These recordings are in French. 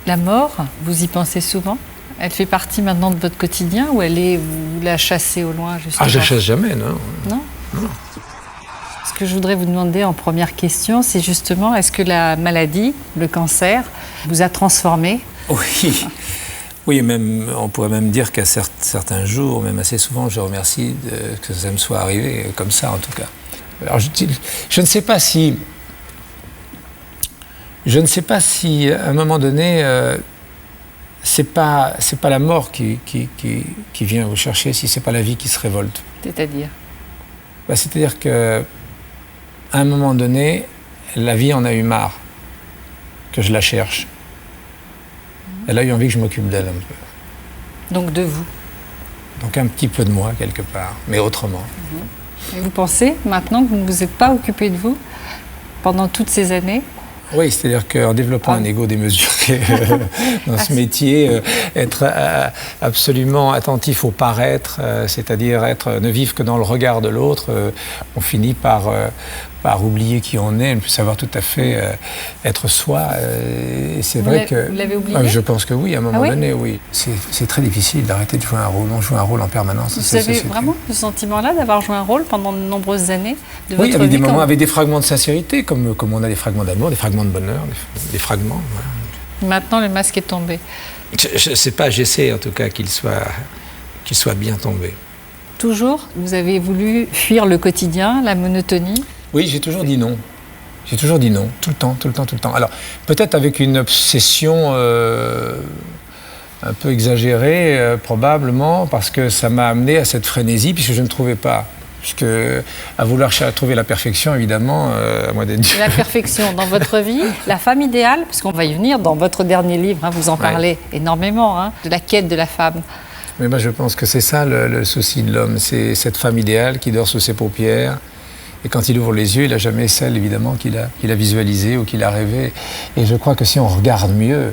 La mort, vous y pensez souvent? Elle fait partie maintenant de votre quotidien ou vous la chassez au loin justement? Ah, je la chasse jamais, non. Non? Non. Ce que je voudrais vous demander en première question, c'est justement, est-ce que la maladie, le cancer, vous a transformé? Oui. Oui, même, on pourrait même dire qu'à certains jours, même assez souvent, je remercie que ça me soit arrivé comme ça, en tout cas. Alors, je ne sais pas si, à un moment donné, c'est pas la mort qui vient vous chercher, si c'est pas la vie qui se révolte. C'est-à-dire? C'est-à-dire que à un moment donné, la vie en a eu marre que je la cherche. Elle a eu envie que je m'occupe d'elle un peu. Donc de vous? Donc un petit peu de moi, quelque part, mais autrement. Et vous pensez, maintenant, que vous ne vous êtes pas occupé de vous pendant toutes ces années? Oui, c'est-à-dire qu'en développant un ego démesuré dans ce métier, être absolument attentif au paraître, c'est-à-dire ne vivre que dans le regard de l'autre, on finit par oublier qui on est, ne plus savoir tout à fait être soi. Et c'est vrai que... Vous l'avez oublié? Je pense que oui, à un moment donné, oui. C'est très difficile d'arrêter de jouer un rôle. On joue un rôle en permanence. Vous avez vraiment ce sentiment-là d'avoir joué un rôle pendant de nombreuses années de votre vie? Oui, avec des moments, avec des fragments de sincérité, comme on a des fragments d'amour, des fragments de bonheur, des fragments. Voilà. Maintenant, le masque est tombé. Je ne sais pas, j'essaie en tout cas qu'il soit bien tombé. Toujours, vous avez voulu fuir le quotidien, la monotonie? Oui, j'ai toujours dit non. J'ai toujours dit non, tout le temps. Alors, peut-être avec une obsession un peu exagérée, probablement, parce que ça m'a amené à cette frénésie, puisque je ne trouvais pas. Puisque, à vouloir trouver la perfection, évidemment, à moi d'être Dieu. La perfection dans votre vie, la femme idéale, parce qu'on va y venir dans votre dernier livre, vous en parlez énormément, de la quête de la femme. Mais moi, je pense que c'est ça le souci de l'homme, c'est cette femme idéale qui dort sous ses paupières. Et quand il ouvre les yeux, il n'a jamais celle, évidemment, qu'il a visualisée ou qu'il a rêvée. Et je crois que si on regarde mieux,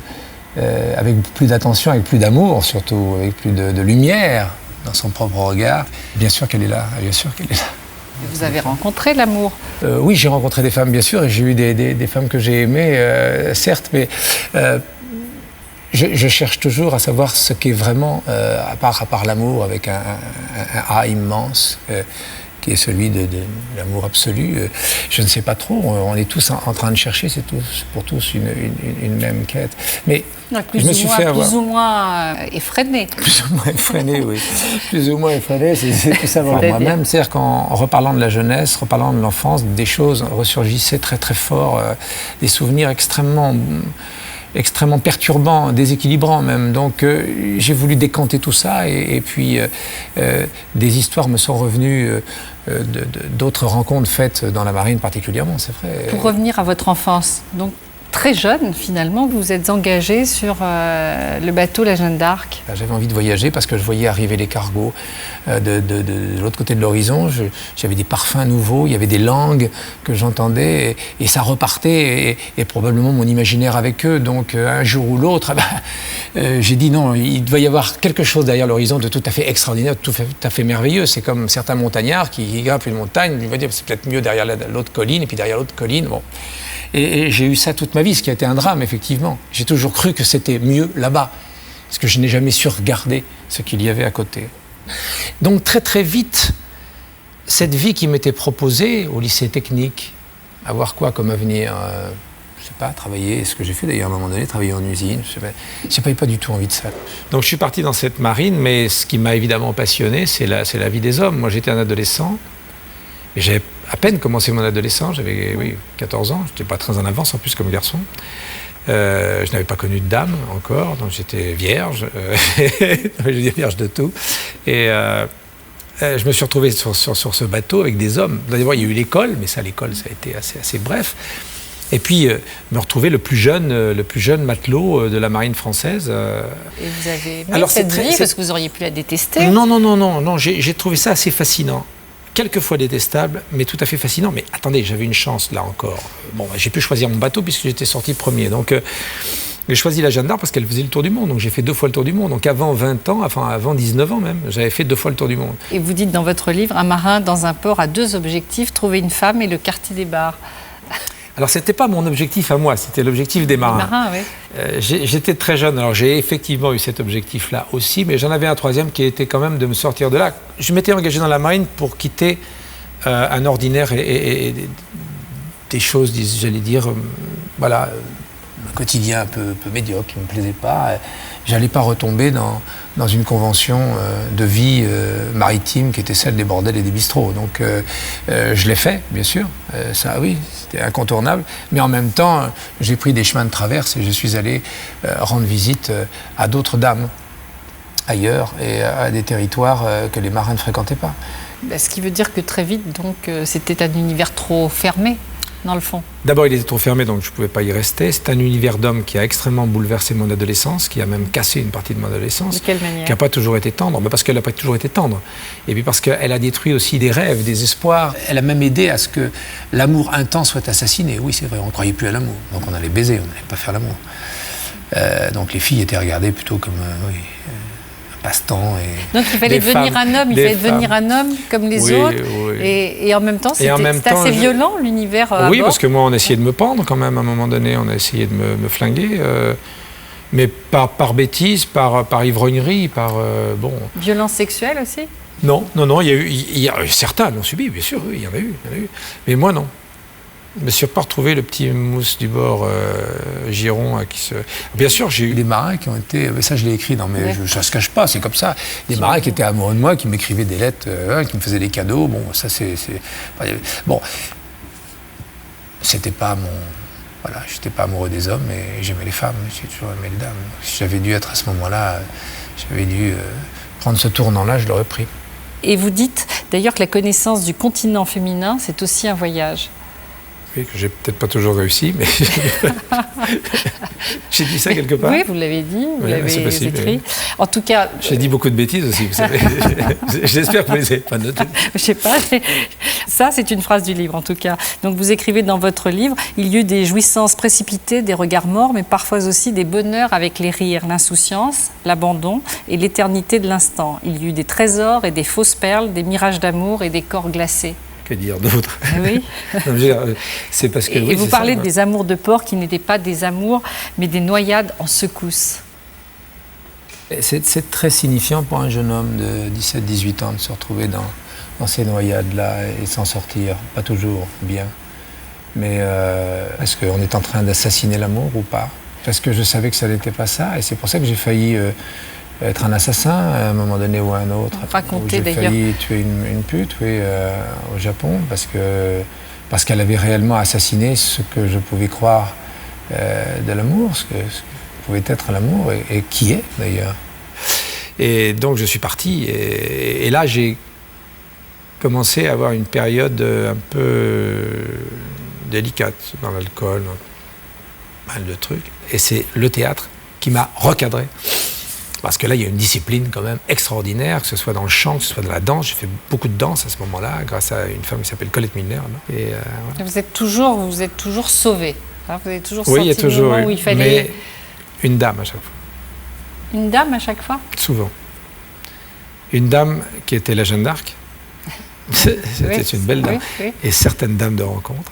avec plus d'attention, avec plus d'amour, surtout, avec plus de lumière dans son propre regard, bien sûr qu'elle est là, bien sûr qu'elle est là. Vous avez rencontré l'amour? Oui, j'ai rencontré des femmes, bien sûr, et j'ai eu des femmes que j'ai aimées, certes, mais je cherche toujours à savoir ce qu'est vraiment, à part l'amour, avec un A immense, qui est celui de l'amour absolu. Je ne sais pas trop, on est tous en train de chercher, c'est pour tous une même quête. Mais je me suis fait avoir... Plus ou moins effréné. Plus ou moins effréné, oui. Plus ou moins effréné, c'est tout savoir moi-même. C'est-à-dire qu'en reparlant de la jeunesse, reparlant de l'enfance, des choses ressurgissaient très très fort, des souvenirs extrêmement perturbant, déséquilibrant même. Donc j'ai voulu décanter tout ça et puis des histoires me sont revenues d'autres rencontres faites dans la marine particulièrement, c'est vrai. Pour revenir à votre enfance, donc très jeune finalement, vous vous êtes engagé sur le bateau La Jeanne d'Arc. J'avais envie de voyager parce que je voyais arriver les cargos de l'autre côté de l'horizon. J'avais des parfums nouveaux, il y avait des langues que j'entendais et ça repartait et probablement mon imaginaire avec eux. Donc un jour ou l'autre, j'ai dit non, il doit y avoir quelque chose derrière l'horizon de tout à fait extraordinaire, de tout à fait merveilleux. C'est comme certains montagnards qui grimpent une montagne, ils vont dire c'est peut-être mieux derrière l'autre colline et puis derrière l'autre colline. Bon. Et j'ai eu ça toute ma vie, ce qui a été un drame, effectivement. J'ai toujours cru que c'était mieux là-bas, parce que je n'ai jamais su regarder ce qu'il y avait à côté. Donc très très vite, cette vie qui m'était proposée au lycée technique, avoir quoi comme avenir je ne sais pas, travailler, ce que j'ai fait d'ailleurs à un moment donné, travailler en usine, je n'avais pas du tout envie de ça. Donc je suis parti dans cette marine, mais ce qui m'a évidemment passionné, c'est la vie des hommes. Moi j'étais un adolescent, et j'avais à peine commencé mon adolescence, j'avais 14 ans, je n'étais pas très en avance en plus comme garçon. Je n'avais pas connu de dame encore, donc j'étais vierge, je veux dire vierge de tout. Et je me suis retrouvé sur ce bateau avec des hommes. D'abord, il y a eu l'école, mais ça, l'école, ça a été assez bref. Et puis, me retrouver le plus jeune matelot de la marine française. Et vous avez aimé cette vie parce que vous auriez pu la détester? Non, j'ai trouvé ça assez fascinant. Quelquefois détestable, mais tout à fait fascinant. Mais attendez, j'avais une chance là encore. Bon, j'ai pu choisir mon bateau puisque j'étais sorti premier. Donc, j'ai choisi la Jeanne d'Arc parce qu'elle faisait le tour du monde. Donc, j'ai fait 2 fois le tour du monde. Donc, avant 20 ans, enfin avant 19 ans même, j'avais fait 2 fois le tour du monde. Et vous dites dans votre livre, un marin dans un port a 2 objectifs, trouver une femme et le quartier des bars. Alors, ce n'était pas mon objectif à moi, c'était l'objectif des marins. J'étais très jeune, alors j'ai effectivement eu cet objectif-là aussi, mais j'en avais un troisième qui était quand même de me sortir de là. Je m'étais engagé dans la marine pour quitter un ordinaire et des choses, j'allais dire, voilà, un quotidien un peu médiocre qui ne me plaisait pas. J'allais pas retomber dans une convention de vie maritime qui était celle des bordels et des bistrots. Donc je l'ai fait, bien sûr, ça oui, c'était incontournable. Mais en même temps, j'ai pris des chemins de traverse et je suis allé rendre visite à d'autres dames ailleurs et à des territoires que les marins ne fréquentaient pas. Ce qui veut dire que très vite, donc, c'était un univers trop fermé, dans le fond. D'abord, il était trop fermé, donc je ne pouvais pas y rester. C'est un univers d'hommes qui a extrêmement bouleversé mon adolescence, qui a même cassé une partie de mon adolescence. De quelle manière ? Qui n'a pas toujours été tendre, parce qu'elle n'a pas toujours été tendre. Et puis parce qu'elle a détruit aussi des rêves, des espoirs. Elle a même aidé à ce que l'amour intense soit assassiné. Oui, c'est vrai, on ne croyait plus à l'amour. Donc on allait baiser, on n'allait pas faire l'amour. Donc les filles étaient regardées plutôt comme passe-temps. Donc il fallait devenir un homme, il fallait devenir un homme comme les autres. Oui. Et en même temps, c'était assez violent l'univers à Oui, bord. parce que moi, on a essayé de me pendre quand même, à un moment donné, on a essayé de me flinguer. Mais par bêtise, par ivrognerie, bon... Violence sexuelle aussi ? Non, il y a certains l'ont subi, bien sûr, oui, il y en a eu. Mais moi, non. Je ne me suis pas retrouvé le petit mousse du bord giron qui se... Bien sûr, j'ai eu des marins qui ont été... Mais ça, je l'ai écrit dans mes... Ça ne se cache pas, c'est comme ça. Des marins qui étaient amoureux de moi, qui m'écrivaient des lettres, qui me faisaient des cadeaux. Bon, ça, c'est... Bon, c'était pas mon... Voilà, j'étais pas amoureux des hommes, mais j'aimais les femmes. J'ai toujours aimé les dames. Si j'avais dû être à ce moment-là, j'avais dû prendre ce tournant-là, je l'aurais pris. Et vous dites, d'ailleurs, que la connaissance du continent féminin, c'est aussi un voyage. Oui, que j'ai peut-être pas toujours réussi, mais j'ai dit ça quelque part. Oui, vous l'avez dit, vous l'avez écrit. Oui. En tout cas... J'ai dit beaucoup de bêtises aussi, vous savez. J'espère que vous ne les avez pas notées. Je sais pas, ça c'est une phrase du livre en tout cas. Donc vous écrivez dans votre livre, il y eut des jouissances précipitées, des regards morts, mais parfois aussi des bonheurs avec les rires, l'insouciance, l'abandon et l'éternité de l'instant. Il y eut des trésors et des fausses perles, des mirages d'amour et des corps glacés. Que dire d'autre ? Oui. C'est parce que... Et vous parlez des amours de porc qui n'étaient pas des amours, mais des noyades en secousse. C'est très signifiant pour un jeune homme de 17-18 ans de se retrouver dans ces noyades-là et s'en sortir. Pas toujours bien. Mais est-ce qu'on est en train d'assassiner l'amour ou pas ? Parce que je savais que ça n'était pas ça. Et c'est pour ça que j'ai failli être un assassin à un moment donné ou à un autre. Racontez d'ailleurs. J'ai failli tuer une pute, oui, au Japon, parce qu'elle avait réellement assassiné ce que je pouvais croire de l'amour, ce que pouvait être l'amour, et qui est d'ailleurs. Et donc je suis parti, et là j'ai commencé à avoir une période un peu délicate dans l'alcool, mal de trucs. Et c'est le théâtre qui m'a recadré. Parce que là, il y a une discipline quand même extraordinaire, que ce soit dans le chant, que ce soit dans la danse. J'ai fait beaucoup de danse à ce moment-là, grâce à une femme qui s'appelle Colette Milner. Et voilà. Vous êtes toujours sauvé. Hein, vous avez toujours senti il y a toujours, le moment où il fallait... Mais une dame à chaque fois. Une dame à chaque fois ? Souvent. Une dame qui était la Jeanne d'Arc. C'était une belle dame. Oui. Et certaines dames de rencontre.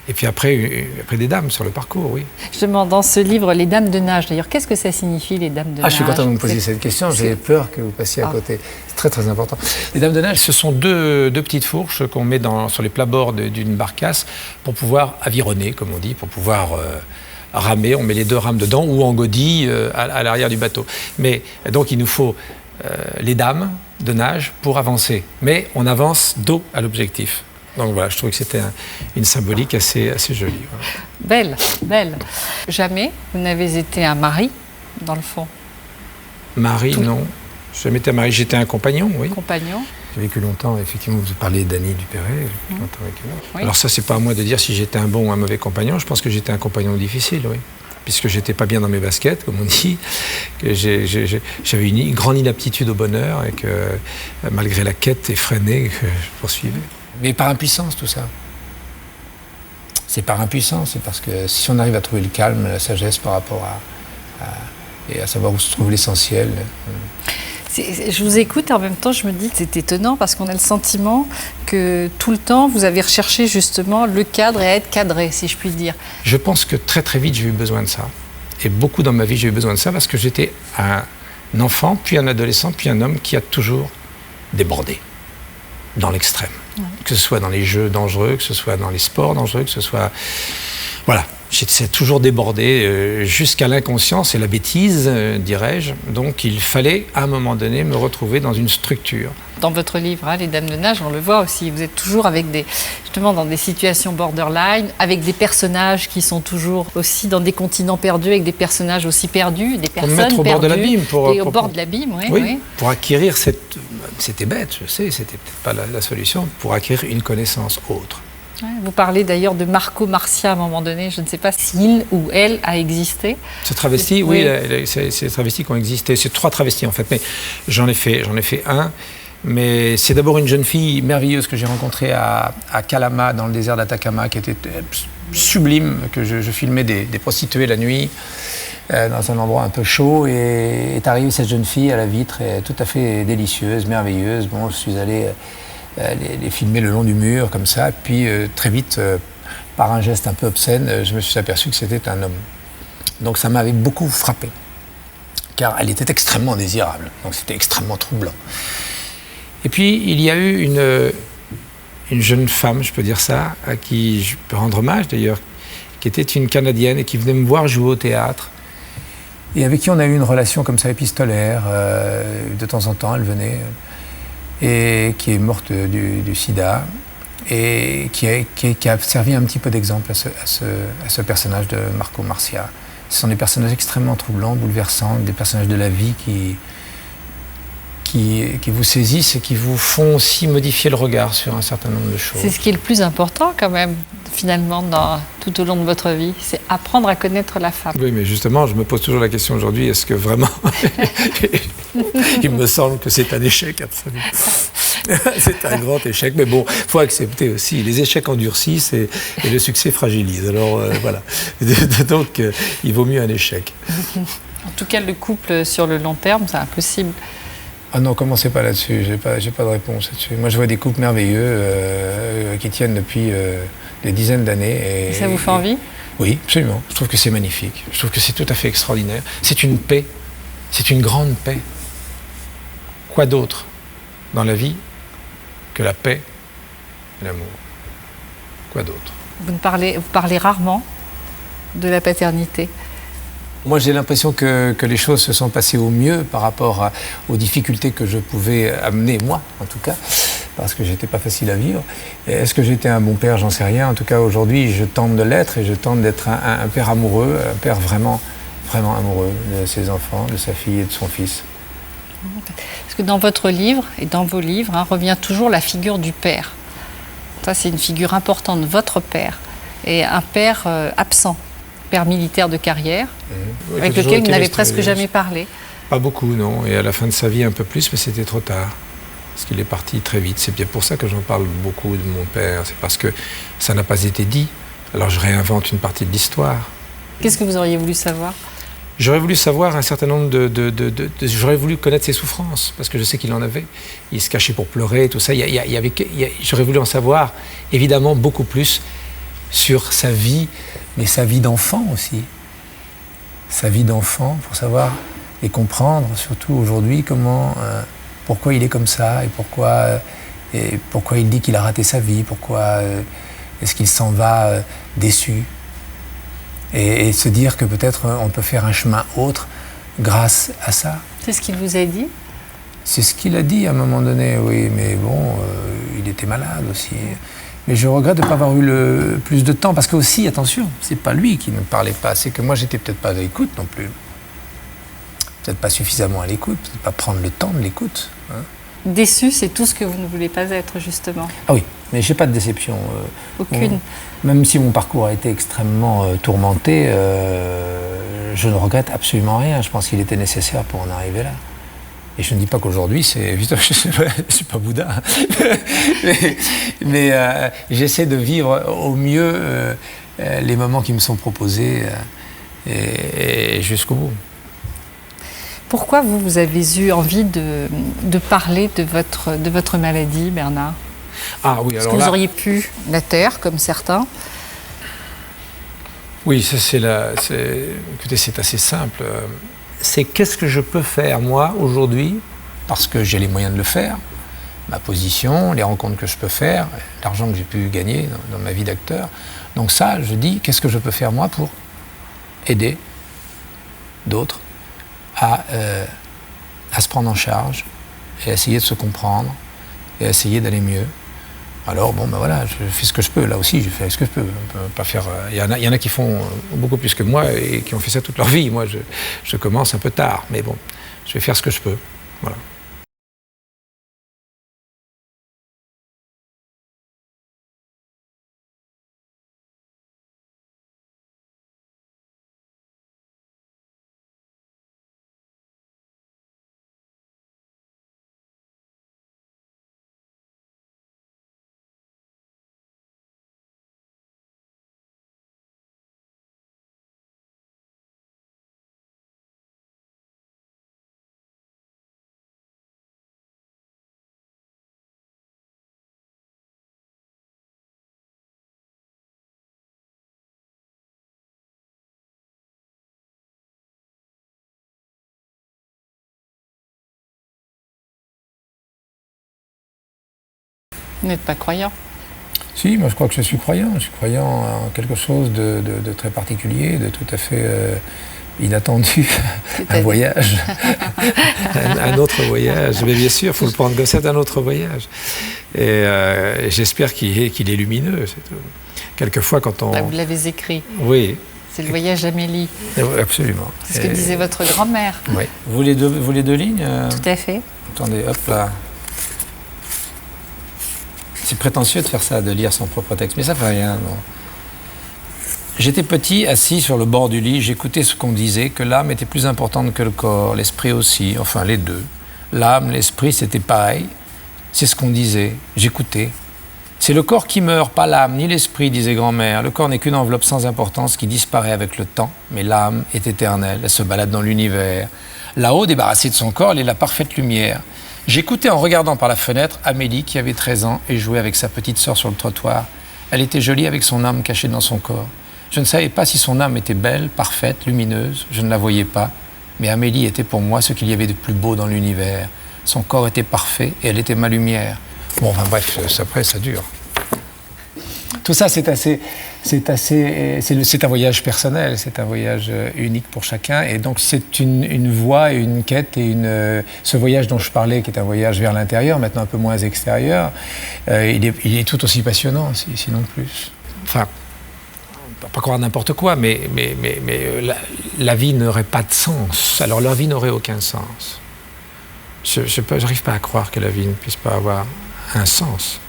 Et puis après des dames sur le parcours, oui. Justement, dans ce livre, les dames de nage, d'ailleurs, qu'est-ce que ça signifie, les dames de nage ? Je suis content que vous me posiez cette question, j'avais peur que vous passiez à côté. C'est très très important. Les dames de nage, ce sont deux petites fourches qu'on met sur les plabords d'une barcasse pour pouvoir avironner, comme on dit, pour pouvoir ramer. On met les deux rames dedans ou en godille à l'arrière du bateau. Mais donc il nous faut les dames de nage pour avancer. Mais on avance dos à l'objectif. Donc voilà, je trouve que c'était une symbolique assez jolie. Voilà. Belle. Jamais vous n'avez été un mari, dans le fond. Mari, non. Jamais été un mari. J'étais un compagnon, oui. Compagnon. J'ai vécu longtemps, effectivement, vous parlez d'Annie Dupéré. J'ai vécu longtemps avec elle. Oui. Alors ça, c'est pas à moi de dire si j'étais un bon ou un mauvais compagnon. Je pense que j'étais un compagnon difficile, oui. Puisque j'étais pas bien dans mes baskets, comme on dit, que j'avais une grande inaptitude au bonheur et que malgré la quête effrénée, que je poursuivais. Mais par impuissance, tout ça. C'est par impuissance, c'est parce que si on arrive à trouver le calme, la sagesse par rapport et à savoir où se trouve l'essentiel. Je vous écoute et en même temps je me dis que c'est étonnant parce qu'on a le sentiment que tout le temps vous avez recherché justement le cadre et à être cadré, si je puis dire. Je pense que très très vite j'ai eu besoin de ça. Et beaucoup dans ma vie j'ai eu besoin de ça parce que j'étais un enfant, puis un adolescent, puis un homme qui a toujours débordé dans l'extrême. Ouais. Que ce soit dans les jeux dangereux, que ce soit dans les sports dangereux, que ce soit... Voilà. J'ai toujours débordé jusqu'à l'inconscience et la bêtise, dirais-je. Donc il fallait à un moment donné me retrouver dans une structure. Dans votre livre, Les Dames de Nage, on le voit aussi, vous êtes toujours avec justement dans des situations borderline, avec des personnages qui sont toujours aussi dans des continents perdus, avec des personnages aussi perdus, des personnes perdues. Au bord de l'abîme. Au bord de l'abîme, oui. Pour acquérir cette... C'était bête, je sais, c'était peut-être pas la solution, pour acquérir une connaissance autre. Vous parlez d'ailleurs de Marco Marcia à un moment donné, je ne sais pas s'il ou elle a existé. Ce travesti, oui, c'est les travestis qui ont existé. C'est 3 travestis en fait, mais j'en ai fait un. Mais c'est d'abord une jeune fille merveilleuse que j'ai rencontrée à Calama, dans le désert d'Atacama, qui était sublime, que je filmais des prostituées la nuit, dans un endroit un peu chaud. Et est arrivée cette jeune fille à la vitre, tout à fait délicieuse, merveilleuse. Bon, je suis allé... les filmer le long du mur, comme ça. Puis très vite, par un geste un peu obscène, je me suis aperçu que c'était un homme. Donc ça m'avait beaucoup frappé, car elle était extrêmement désirable. Donc c'était extrêmement troublant. Et puis il y a eu une jeune femme, je peux dire ça, à qui je peux rendre hommage d'ailleurs, qui était une Canadienne et qui venait me voir jouer au théâtre. Et avec qui on a eu une relation comme ça épistolaire. De temps en temps, elle venait... et qui est morte du sida, et qui a servi un petit peu d'exemple à ce personnage de Marco Marcia. Ce sont des personnages extrêmement troublants, bouleversants, des personnages de la vie qui vous saisissent et qui vous font aussi modifier le regard sur un certain nombre de choses. C'est ce qui est le plus important quand même, finalement, tout au long de votre vie, c'est apprendre à connaître la femme. Oui, mais justement, je me pose toujours la question aujourd'hui, est-ce que vraiment... Il me semble que c'est un échec absolu. C'est un grand échec, mais bon, il faut accepter aussi. Les échecs endurcissent et le succès fragilise. Alors voilà. Donc, il vaut mieux un échec. En tout cas, le couple sur le long terme, c'est impossible. Ah non, commencez pas là-dessus, j'ai pas de réponse là-dessus. Moi, je vois des couples merveilleux qui tiennent depuis des dizaines d'années. Et ça vous fait envie ? Oui, absolument. Je trouve que c'est magnifique. Je trouve que c'est tout à fait extraordinaire. C'est une paix. C'est une grande paix. Quoi d'autre dans la vie que la paix et l'amour? Quoi d'autre? Vous parlez rarement de la paternité. Moi, j'ai l'impression que les choses se sont passées au mieux par rapport aux difficultés que je pouvais amener, moi, en tout cas, parce que j'étais pas facile à vivre. Est-ce que j'étais un bon père? J'en sais rien. En tout cas, aujourd'hui, je tente de l'être et je tente d'être un père amoureux, un père vraiment, vraiment amoureux de ses enfants, de sa fille et de son fils. Parce que dans votre livre et dans vos livres, revient toujours la figure du père. Ça, c'est une figure importante, votre père, et un père absent. Père militaire de carrière, avec lequel vous n'avez presque jamais parlé. Pas beaucoup, non. Et à la fin de sa vie, un peu plus, mais c'était trop tard. Parce qu'il est parti très vite. C'est bien pour ça que j'en parle beaucoup de mon père. C'est parce que ça n'a pas été dit. Alors je réinvente une partie de l'histoire. Qu'est-ce que vous auriez voulu savoir? J'aurais voulu savoir un certain nombre j'aurais voulu connaître ses souffrances, parce que je sais qu'il en avait. Il se cachait pour pleurer, tout ça. J'aurais voulu en savoir, évidemment, beaucoup plus sur sa vie, mais sa vie d'enfant aussi. Sa vie d'enfant, pour savoir et comprendre, surtout aujourd'hui, pourquoi il est comme ça et pourquoi il dit qu'il a raté sa vie, pourquoi est-ce qu'il s'en va déçu. Et se dire que peut-être on peut faire un chemin autre grâce à ça. C'est ce qu'il vous a dit? C'est ce qu'il a dit à un moment donné, oui, mais bon, il était malade aussi. Mais je regrette de ne pas avoir eu plus de temps, parce que aussi, attention, c'est pas lui qui ne parlait pas, c'est que moi j'étais peut-être pas à l'écoute non plus. Peut-être pas suffisamment à l'écoute, peut-être pas prendre le temps de l'écoute. Hein. Déçu, c'est tout ce que vous ne voulez pas être, justement. Ah oui, mais j'ai pas de déception. Aucune. Même si mon parcours a été extrêmement tourmenté, je ne regrette absolument rien. Je pense qu'il était nécessaire pour en arriver là. Et je ne dis pas qu'aujourd'hui, je suis pas Bouddha, mais j'essaie de vivre au mieux les moments qui me sont proposés et jusqu'au bout. Pourquoi vous avez eu envie de parler de votre maladie, Bernard? Ah oui, alors est-ce que vous auriez pu la taire, comme certains? Oui, écoutez, c'est assez simple. C'est qu'est-ce que je peux faire, moi, aujourd'hui? Parce que j'ai les moyens de le faire, ma position, les rencontres que je peux faire, l'argent que j'ai pu gagner dans ma vie d'acteur. Donc ça, je dis, qu'est-ce que je peux faire, moi, pour aider d'autres à se prendre en charge et essayer de se comprendre et essayer d'aller mieux. Alors bon, ben voilà, je fais ce que je peux. Là aussi, je fais ce que je peux. On peut pas faire. Il y en a qui font beaucoup plus que moi et qui ont fait ça toute leur vie. Moi, je commence un peu tard, mais bon, je vais faire ce que je peux. Voilà. Vous n'êtes pas croyant? Si, moi je crois que je suis croyant. Je suis croyant en quelque chose de très particulier, de tout à fait inattendu. Un voyage. un autre voyage. Mais bien sûr, il faut le prendre comme ça, un autre voyage. Et j'espère qu'il est lumineux. Quelquefois, quand on... Vous l'avez écrit. Oui. C'est le voyage d'Amélie. Absolument. C'est ce que disait votre grand-mère. Oui. Vous les deux lignes Tout à fait. Attendez, hop là. C'est prétentieux de faire ça, de lire son propre texte, mais ça fait rien. Bon. J'étais petit, assis sur le bord du lit, j'écoutais ce qu'on disait, que l'âme était plus importante que le corps, l'esprit aussi, enfin les deux. L'âme, l'esprit, c'était pareil. C'est ce qu'on disait, j'écoutais. C'est le corps qui meurt, pas l'âme, ni l'esprit, disait grand-mère. Le corps n'est qu'une enveloppe sans importance qui disparaît avec le temps, mais l'âme est éternelle, elle se balade dans l'univers. Là-haut, débarrassée de son corps, elle est la parfaite lumière. J'écoutais en regardant par la fenêtre Amélie, qui avait 13 ans, et jouait avec sa petite sœur sur le trottoir. Elle était jolie avec son âme cachée dans son corps. Je ne savais pas si son âme était belle, parfaite, lumineuse, je ne la voyais pas. Mais Amélie était pour moi ce qu'il y avait de plus beau dans l'univers. Son corps était parfait et elle était ma lumière. Bon, enfin bref, après ça dure. Tout ça, c'est un voyage personnel, c'est un voyage unique pour chacun. Et donc, c'est une voie, une quête et ce voyage dont je parlais, qui est un voyage vers l'intérieur, maintenant un peu moins extérieur, il est tout aussi passionnant, sinon plus. Enfin, on ne peut pas croire n'importe quoi, mais la vie n'aurait pas de sens. Alors, la vie n'aurait aucun sens. Je n'arrive pas à croire que la vie ne puisse pas avoir un sens.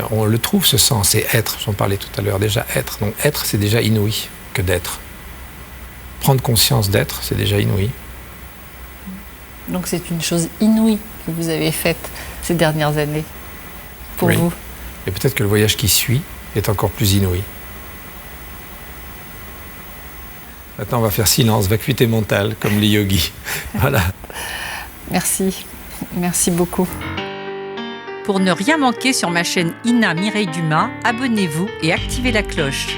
On le trouve, ce sens, c'est être. J'en parlais tout à l'heure, déjà être. Donc être, c'est déjà inouï que d'être. Prendre conscience d'être, c'est déjà inouï. Donc c'est une chose inouïe que vous avez faite ces dernières années, pour vous. Et peut-être que le voyage qui suit est encore plus inouï. Maintenant, on va faire silence, vacuité mentale, comme les yogis. Voilà. Merci. Merci beaucoup. Pour ne rien manquer sur ma chaîne Ina Mireille Dumas, abonnez-vous et activez la cloche.